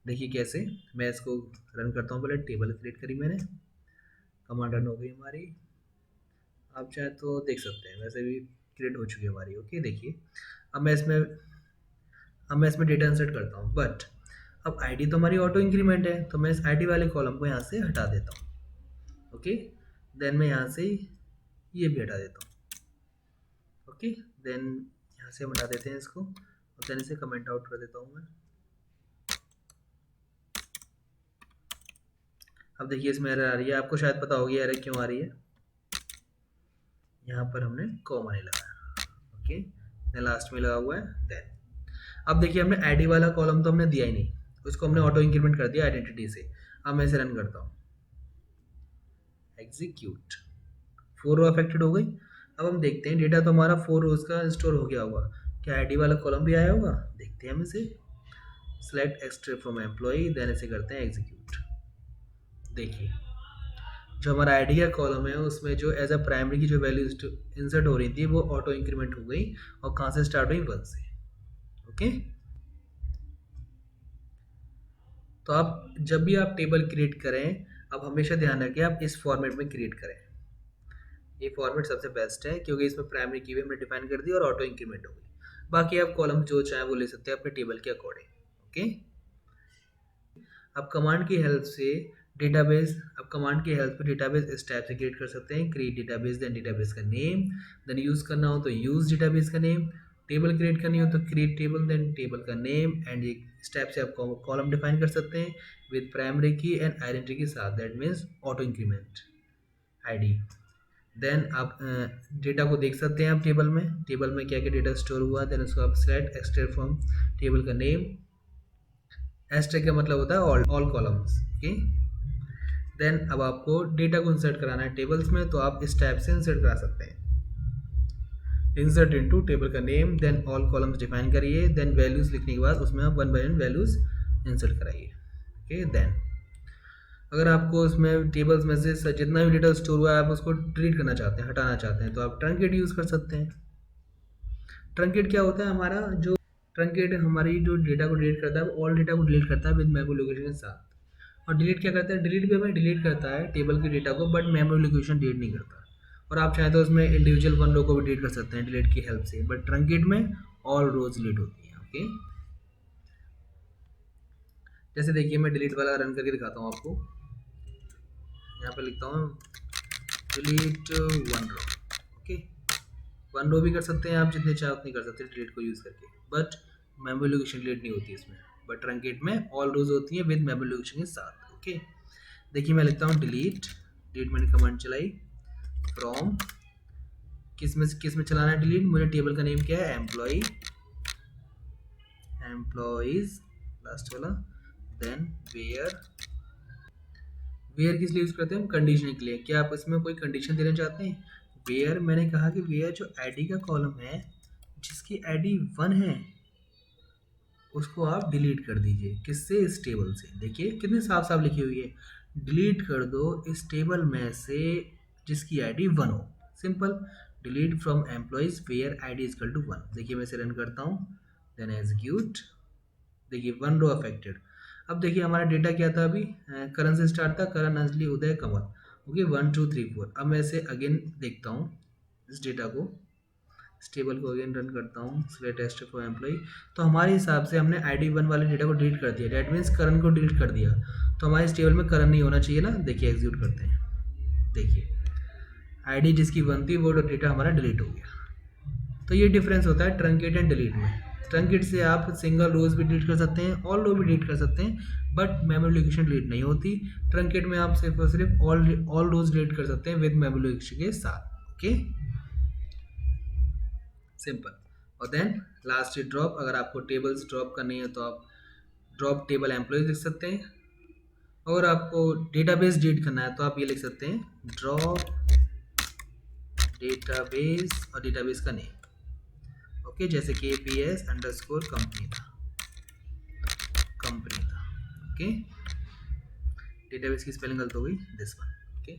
देखिए कैसे, मैं इसको रन करता हूँ, पहले टेबल क्रिएट करी मैंने, कमांड रन हो गई हमारी, आप चाहे तो देख सकते हैं, वैसे भी क्रिएट हो चुकी है हमारी। ओके, देखिए अब मैं इसमें अब मैं इसमें डेटा इंसर्ट करता हूँ, बट अब आईडी तो हमारी ऑटो इंक्रीमेंट है, तो मैं इस आईडी वाले कॉलम को यहाँ से हटा देता हूँ। ओके, देन मैं यहाँ से ये भी हटा देता हूँ। ओके, देन यहाँ से हम हटा देते हैं इसको और देन इसे कमेंट आउट कर देता हूँ मैं। अब देखिए इसमें एरर आ रही है, आपको शायद पता होगी एरर क्यों आ रही है। यहाँ पर हमने कॉमा नहीं लगाया। ओके, देन लास्ट में लगा हुआ है देन। अब देखिए हमने आईडी वाला कॉलम तो हमने दिया ही नहीं, उसको हमने ऑटो इंक्रीमेंट कर दिया आइडेंटिटी से। अब मैं इसे रन करता हूँ, एग्जीक्यूट, 4 रो अफेक्टेड हो गई। अब हम देखते हैं डेटा तो हमारा 4 रोज का स्टोर हो गया होगा, क्या आईडी वाला कॉलम भी आया होगा, देखते हैं हम इसे। Select extract from employee, then इसे करते हैं एग्जीक्यूट। देखिए जो हमारा आईडी का कॉलम है उसमें जो एज अ प्राइमरी की जो वैल्यू इंसर्ट हो रही थी वो ऑटो इंक्रीमेंट हो गई और कहाँ से स्टार्ट हुई, 1 से। ओके, तो आप जब भी आप टेबल क्रिएट करें, अब हमेशा ध्यान रखें आप इस फॉर्मेट में क्रिएट करें। ये फॉर्मेट सबसे बेस्ट है क्योंकि इसमें प्राइमरी की भी हमने डिफाइन कर दी और ऑटो इंक्रीमेंट हो गई। बाकी आप कॉलम जो चाहें वो ले सकते हैं अपने टेबल के अकॉर्डिंग। ओके, अब कमांड की हेल्प से डेटाबेस, अब कमांड की हेल्प से डेटाबेस इस टाइप से क्रिएट कर सकते हैं, क्रिएट डेटाबेस, देन डेटाबेस का नेम, देन यूज़ करना हो तो यूज़ डेटाबेस का नेम, टेबल क्रिएट करनी हो तो क्रिएट टेबल, देन टेबल का नेम, एंड इस टाइप से आप कॉलम डिफाइन कर सकते हैं विद प्राइमरी की एंड आइडेंटिटी के साथ, that means auto increment ID. Then आप डेटा को देख सकते हैं आप टेबल में क्या क्या डेटा स्टोर हुआ, देन उसको आप सेलेक्ट एक्सट्रैक्ट फ्रॉम टेबल का नेम। एक्सट्रैक्ट का मतलब होता है ऑल कॉलम्स। ओके, देन अब आपको डेटा को इंसर्ट कराना है टेबल्स में, तो आप इस टाइप से इंसर्ट करा सकते हैं, इंसर्ट इनटू टेबल का name, then all columns define करिए, देन वैल्यूज लिखने के बाद उसमें आप 1 बाय 1 वैल्यूज इंसर्ट कराइए। ओके, देन अगर आपको उसमें टेबल्स में से जितना भी डेटा स्टोर हुआ है आप उसको डिलीट करना चाहते हैं, हटाना चाहते हैं, तो आप ट्रंकेट यूज़ कर सकते हैं। ट्रंकेट क्या होता है, हमारा जो ट्रंकेट हमारी जो डेटा को डिलीट करता है वो ऑल डेटा को डिलीट करता है विद मेमोरी लोकेशन के साथ। और डिलीट क्या करता है, डिलीट भी हमें डिलीट करता है टेबल के डेटा को, बट मेमोरी लोकेशन डिलीट नहीं करता। और आप चाहें तो उसमें इंडिविजुअल 1 रो को भी डिलीट कर सकते हैं डिलीट की हेल्प से, बट ट्रंकेट में ऑल रोज डिलीट होती हैं। ओके, जैसे देखिए मैं डिलीट वाला रन करके दिखाता हूँ आपको। यहाँ पे लिखता हूँ डिलीट 1 रो। ओके, 1 रो भी कर सकते हैं आप, जितने चाहे उतनी कर सकते हैं डिलीट को यूज़ करके, बट मेमोरी लोकेशन डिलीट नहीं होती इसमें, बट ट्रंकेट में ऑल रोज होती है विद मेमोरी लोकेशन के साथ। ओके, देखिए मैं लिखता हूँ डिलीट, डिलीट मैंने कमांड चलाई फ्रॉम, किस में चलाना है डिलीट, मुझे टेबल का नेम क्या है, एम्प्लॉय, एम्प्लॉइज लास्ट वाला, देन वेयर, वेयर किस लिए यूज़ करते हैं हम, कंडीशन के लिए। क्या आप इसमें कोई कंडीशन देना चाहते हैं, वेयर मैंने कहा कि वेयर जो आईडी का कॉलम है जिसकी आईडी 1 है उसको आप डिलीट कर दीजिए, किससे, इस टेबल से। देखिए कितनी साफ साफ लिखी हुई है, डिलीट कर दो इस टेबल में से जिसकी आईडी 1 हो, simple. Delete from employees where ID is equal to 1। देखिए मैं इसे रन करता हूँ, देन एग्जीक्यूट, देखिए 1 रो अफेक्टेड। अब देखिए हमारा डेटा क्या था अभी, करण से स्टार्ट था, करण, अंजलि, उदय, कमल। ओके, 1 2 3 4। अब मैं इसे अगेन देखता हूँ इस डेटा को, इस टेबल को अगेन रन करता हूँ, सिलेक्ट टेस्ट फॉर एम्प्लॉय। तो हमारे हिसाब से हमने आईडी 1 वाले डेटा को डिलीट कर दिया, डैट मीन्स करण को डिलीट कर दिया, तो हमारे इस टेबल में करण नहीं होना चाहिए ना। देखिए एग्जीक्यूट करते हैं, देखिए आईडी जिसकी 1 थी वो डेटा हमारा डिलीट हो गया। तो ये डिफरेंस होता है ट्रंकेट एंड डिलीट में। ट्रंकेट से आप सिंगल रोज भी डिलीट कर सकते हैं, ऑल रो भी डिलीट कर सकते हैं, बट मेमोरी लोकेशन डिलीट नहीं होती। ट्रंकेट में आप सिर्फ और सिर्फ ऑल रोज डिलीट कर सकते हैं विद मेमोरी लोकेशन के साथ। Okay, simple. और देन लास्ट ड्रॉप, अगर आपको टेबल्स ड्रॉप करनी है तो आप ड्रॉप टेबल एम्प्लॉय लिख सकते हैं। अगर आपको डेटाबेस डिलीट करना है तो आप ये लिख सकते हैं ड्रॉप डेटाबेस और डेटाबेस का नेम। ओके, जैसे KPS अंडरस्कोर कंपनी था। ओके, डेटाबेस की स्पेलिंग गलत हो गई, दिस वन। ओके,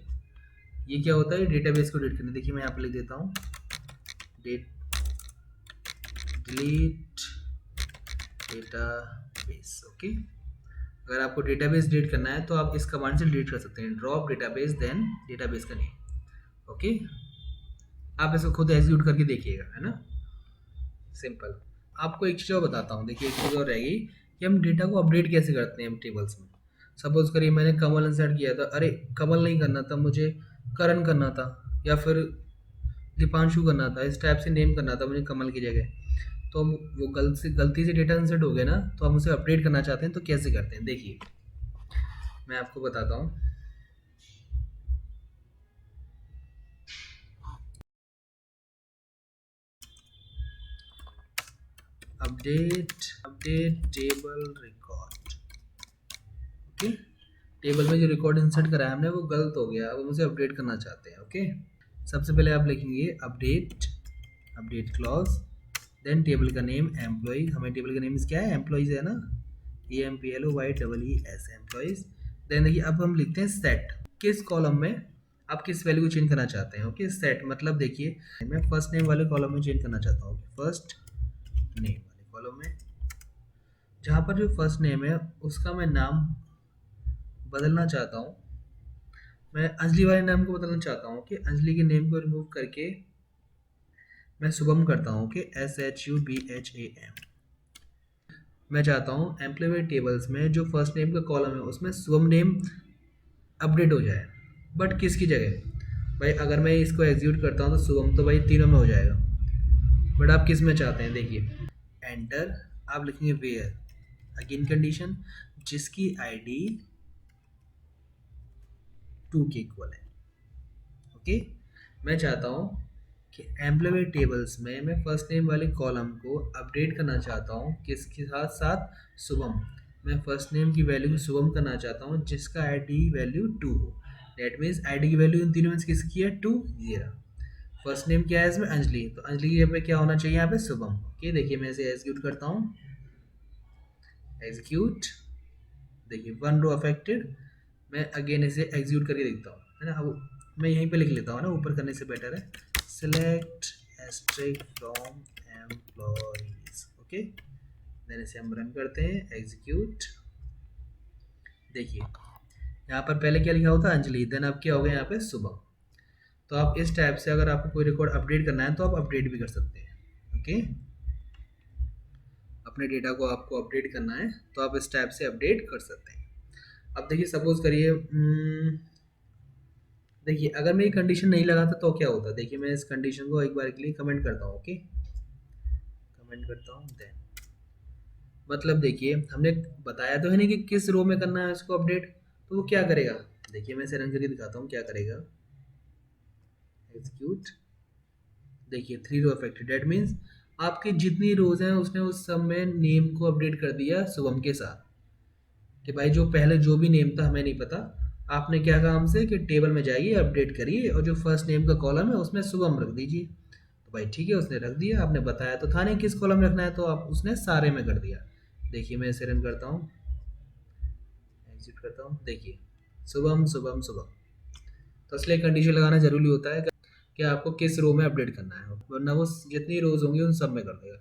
ये क्या होता है, डेटाबेस को डिलीट करना। देखिए मैं यहाँ पे लिख देता हूँ डिलीट डेटाबेस। ओके, अगर आपको डेटाबेस डिलीट करना है तो आप इस कमांड से डिलीट कर सकते हैं, ड्रॉप डेटाबेस देन डेटाबेस का नेम। ओके, आप इसको खुद एग्जीक्यूट करके देखिएगा, है ना, सिंपल। आपको एक चीज़ और बताता हूँ, देखिए एक चीज़ और रहेगी कि हम डेटा को अपडेट कैसे करते हैं हम टेबल्स में। सपोज करिए मैंने कमल इंसर्ट किया था, अरे कमल नहीं करना था मुझे, करण करना था या फिर दीपांशु करना था, इस टाइप से नेम करना था मुझे कमल की जगह, तो हम वो गलती से डेटा इंसर्ट हो गया ना, तो हम उसे अपडेट करना चाहते हैं तो कैसे करते हैं देखिए, मैं आपको बताता हूँ। Update table record. Okay, table में जो रिकॉर्ड इंसर्ट करा है हमने वो गलत हो गया, अब हम उसे अपडेट करना चाहते हैं। ओके, सबसे पहले आप लिखेंगे अपडेट क्लॉज, देन टेबल का नेम एम्प्लॉय, हमें टेबल का नेम क्या है, एम्प्लॉयज है ना, EMPLOYEES एम्प्लॉयज। देन देखिए अब हम लिखते हैं सेट, किस कॉलम में आप किस वैल्यू को चेंज करना चाहते हैं। ओके, सेट मतलब देखिए मैं फर्स्ट नेम वाले कॉलम में चेंज करना चाहता हूँ, फर्स्ट नेम वाले कॉलम में, जहाँ पर जो फर्स्ट नेम है उसका मैं नाम बदलना चाहता हूँ, मैं अंजलि वाले नाम को बदलना चाहता हूँ कि अंजलि के नेम को रिमूव करके मैं शुभम करता हूँ कि SHUBHAM। मैं चाहता हूँ एम्प्लॉय टेबल्स में जो फर्स्ट नेम का कॉलम है उसमें शुभम नेम अपडेट हो जाए, बट किसकी जगह, भाई अगर मैं इसको एग्जीक्यूट करता हूँ तो शुभम तो भाई तीनों में हो जाएगा, बट आप किस में चाहते हैं देखिए, एंटर, आप लिखेंगे वेयर, अगेन कंडीशन, जिसकी आईडी 2 के इक्वल है। ओके, मैं चाहता हूँ कि एम्प्लॉय टेबल्स में मैं फर्स्ट नेम वाले कॉलम को अपडेट करना चाहता हूँ किसके साथ साथ, शुभम, मैं फर्स्ट नेम की वैल्यू को शुभम करना चाहता हूँ जिसका आईडी वैल्यू 2 हो, दैट मीन्स आईडी की वैल्यू इन तीनों में से किसकी है, 2 0। फर्स्ट नेम क्या है इसमें, अंजलि, तो अंजलि की जगह पे क्या होना चाहिए यहाँ पे, शुभम। ओके, देखिए मैं इसे एग्जीक्यूट करता हूँ, एग्जीक्यूट, देखिए 1 रो अफेक्टेड, मैं अगेन इसे एग्जीक्यूट करके देखता हूँ, है ना। अब मैं यहीं पे लिख लेता हूँ ना, ऊपर करने से बेटर है, select asterisk from employees. Okay, then इसे हम रन करते हैं, एग्जीक्यूट, देखिए यहाँ पर पहले क्या लिखा होता है, अंजलि, देन अब क्या हो गया यहाँ पे, शुभम। तो आप इस टाइप से अगर आपको कोई रिकॉर्ड अपडेट करना है तो आप अपडेट भी कर सकते हैं। ओके, अपने डेटा को आपको अपडेट करना है तो आप इस टाइप से अपडेट कर सकते हैं। अब देखिए सपोज करिए देखिए अगर मैं ये कंडीशन नहीं लगाता तो क्या होता, देखिए मैं इस कंडीशन को एक बार के लिए कमेंट करता हूँ। ओके, कमेंट करता हूँ, देन मतलब देखिए हमने बताया तो है नहीं कि किस रो में करना है इसको अपडेट, तो वो क्या करेगा, देखिए मैं इसे रन करके दिखाता हूँ क्या करेगा, एग्जीक्यूट, देखिए 3 रो अफेक्टेड, डेट मीन्स आपकी जितनी रोज हैं उसने उस सब में नेम को अपडेट कर दिया शुभम के साथ, कि भाई जो पहले जो भी नेम था हमें नहीं पता, आपने क्या कहा हमसे कि टेबल में जाइए अपडेट करिए और जो फर्स्ट नेम का कॉलम है उसमें शुभम रख दीजिए, तो भाई ठीक है उसने रख दिया, आपने बताया तो था नहीं किस कॉलम में रखना है, तो आप उसने सारे में कर दिया। देखिए मैं इसे रन करता हूँ, एग्जिट करता हूँ, देखिए शुभम शुभम शुभम। तो इसलिए कंडीशन लगाना जरूरी होता है कि आपको किस रो में अपडेट करना है, वरना वो जितनी रोज होंगी उन सब में कर देगा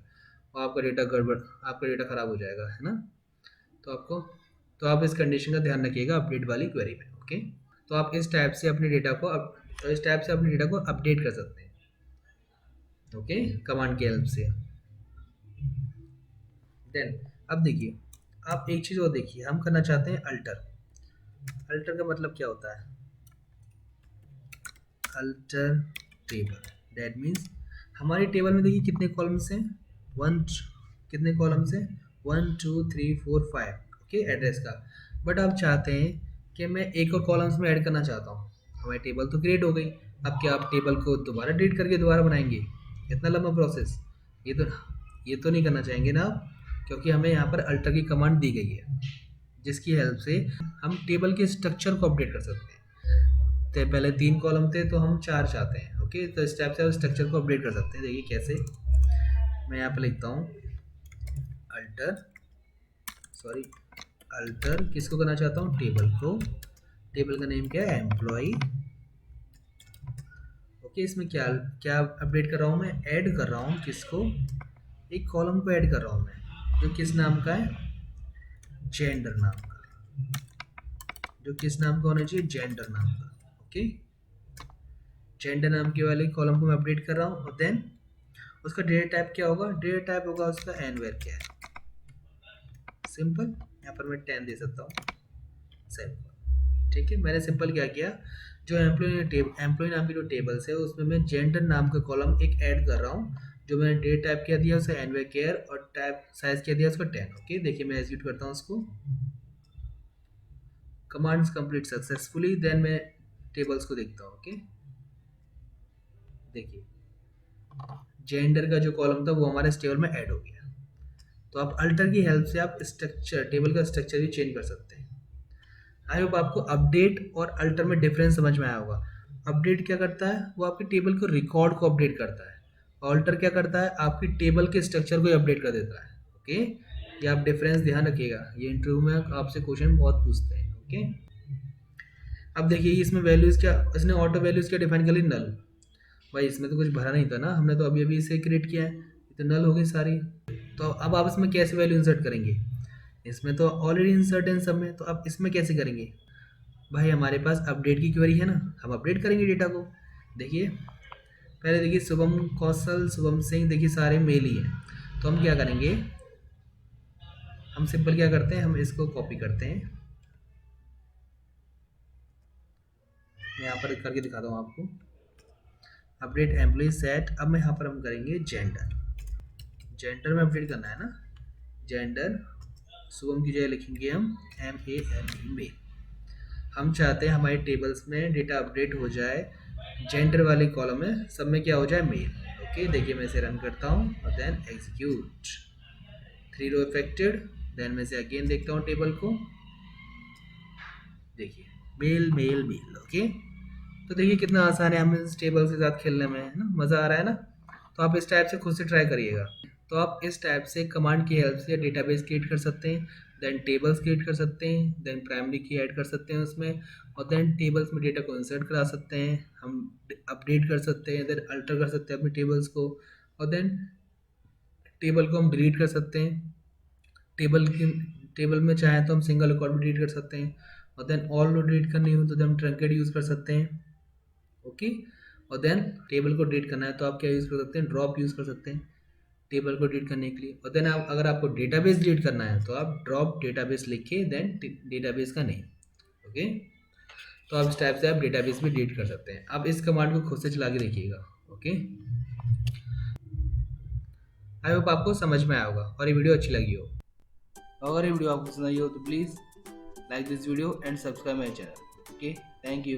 और आपका डेटा गड़बड़, आपका डेटा खराब हो जाएगा, है ना। तो आपको, तो आप इस कंडीशन का ध्यान रखिएगा अपडेट वाली क्वेरी में। ओके, तो आप इस टाइप से अपने डेटा को तो इस टाइप से अपने डेटा को अपडेट कर सकते हैं। ओके, कमांड की हेल्प से। देन अब देखिए, आप एक चीज़ और देखिए, हम करना चाहते हैं अल्टर। अल्टर का मतलब क्या होता है, अल्टर टेबल, दैट मीन्स हमारी टेबल में देखिए कितने कॉलम्स हैं, वन, कितने कॉलम्स हैं, 1 2 3 4 5। ओके, एड्रेस का, बट आप चाहते हैं कि मैं एक और कॉलम्स में ऐड करना चाहता हूँ, हमारी टेबल तो क्रिएट हो गई, अब क्या आप टेबल को दोबारा डिलीट करके दोबारा बनाएंगे, इतना लंबा प्रोसेस, ये तो ये तो नहीं करना चाहेंगे ना आप, क्योंकि हमें यहाँ पर अल्टर की कमांड दी गई है जिसकी हेल्प से हम टेबल के स्ट्रक्चर को अपडेट कर सकते हैं। तो पहले 3 कॉलम थे तो हम 4 चाहते हैं। ओके, तो इस टाइप से आप स्ट्रक्चर को अपडेट कर सकते हैं, देखिए कैसे, मैं यहाँ पे लिखता हूँ अल्टर, सॉरी, अल्टर किसको करना चाहता हूँ, टेबल को, टेबल का नेम क्या है, एम्प्लॉय। ओके, इसमें क्या क्या अपडेट कर रहा हूँ मैं, ऐड कर रहा हूँ किसको, एक कॉलम को ऐड कर रहा हूँ मैं जो किस नाम का है, जेंडर नाम का, जो किस नाम का होना चाहिए, जेंडर नाम का। ओके, जेंडर नाम के वाले कॉलम को मैं अपडेट कर रहा हूँ, और देन उसका डेटा टाइप क्या होगा, डेटा टाइप होगा उसका एनवेयर क्या है, सिंपल, यहाँ पर मैं 10 दे सकता हूँ, सिंपल। ठीक है, मैंने सिंपल क्या किया, जो एम्प्लॉय नाम की जो टेबल्स है उसमें मैं जेंडर नाम का कॉलम एक ऐड कर रहा हूँ। जो मैंने डेट टाइप किया दिया उसे एनवे केयर और टाइप साइज किया दिया उसको 10। ओके, देखिए मैं एग्जीक्यूट करता हूँ उसको। Commands complete successfully. देन मैं टेबल्स को देखता हूँ। ओके, देखिए जेंडर का जो कॉलम था वो हमारे इस टेबल में ऐड हो गया। तो आप अल्टर की हेल्प से आप स्ट्रक्चर, टेबल का स्ट्रक्चर भी चेंज कर सकते हैं। आई होप आपको अपडेट और अल्टर में डिफरेंस समझ में आया होगा। अपडेट क्या करता है, वो आपकी टेबल को रिकॉर्ड को अपडेट करता है। अल्टर क्या करता है, आपकी टेबल के स्ट्रक्चर को अपडेट कर देता है। ओके, ये आप डिफरेंस ध्यान रखिएगा, ये इंटरव्यू में आपसे क्वेश्चन बहुत पूछते हैं। ओके, अब देखिए इसमें वैल्यूज क्या, इसने ऑटो वैल्यूज क्या डिफाइन कर ली, नल। भाई इसमें तो कुछ भरा नहीं था ना, हमने तो अभी अभी इसे क्रिएट किया है, ये तो नल हो गई सारी। तो अब आप इसमें कैसे वैल्यू इंसर्ट करेंगे, इसमें तो ऑलरेडी इंसर्ट है सब में, तो आप इसमें कैसे करेंगे। भाई हमारे पास अपडेट की क्वेरी है ना, हम अपडेट करेंगे डेटा को। देखिए पहले देखिए शुभम कौशल, शुभम सिंह, देखिए सारे मेल ही हैं। तो हम क्या करेंगे, हम सिंपल क्या करते हैं, हम इसको कॉपी करते हैं। मैं यहाँ पर करके दिखाता हूँ आपको। अपडेट एम्प्लॉय सेट, अब मैं यहाँ पर हम करेंगे जेंडर। जेंडर में अपडेट करना है ना, जेंडर शुभम की जगह लिखेंगे हम MALE मेल। हम चाहते हैं हमारे टेबल्स में डेटा अपडेट हो जाए, जेंडर वाले कॉलम में सब में क्या हो जाए, मेल। ओके, देखिए मैं इसे रन करता हूँ और देन एग्जीक्यूट। 3 रो इफेक्टेड। देन मैं इसे अगेन देखता हूँ टेबल को, देखिए मेल मेल मेल। ओके, तो देखिए कितना आसान है हमें इस टेबल के साथ खेलने में, है ना, मज़ा आ रहा है ना। तो आप इस टाइप से खुद से ट्राई करिएगा। तो आप इस टाइप से कमांड की हेल्प से डेटाबेस क्रिएट कर सकते हैं, देन टेबल्स क्रिएट कर सकते हैं, देन प्राइमरी की ऐड कर सकते हैं उसमें, और देन टेबल्स में डेटा को इंसर्ट करा सकते हैं, हम अपडेट कर सकते हैं, देन अल्टर कर सकते हैं अपने टेबल्स को, और देन टेबल को हम डिलीट कर सकते हैं। टेबल में चाहें तो हम सिंगल रिकॉर्ड भी डिलीट कर सकते हैं, और देन ऑल रो डिलीट करनी हो तो हम ट्रंकेट यूज़ कर सकते हैं। ओके, और देन टेबल को डिलीट करना है तो आप क्या यूज़ कर सकते हैं, ड्रॉप यूज़ कर सकते हैं टेबल को डिलीट करने के लिए। और देन आप अगर आपको डेटाबेस डिलीट करना है तो आप ड्रॉप डेटाबेस लिख के देन डेटाबेस का नेम। ओके, तो आप इस टाइप से आप डेटाबेस भी डिलीट कर सकते हैं। आप इस कमांड को खुद से चला के देखिएगा। ओके, आई होप आपको समझ में आया होगा और ये वीडियो अच्छी लगी हो। अगर ये वीडियो आपको पसंद आई हो तो please like this video and subscribe my channel. Okay, thank you.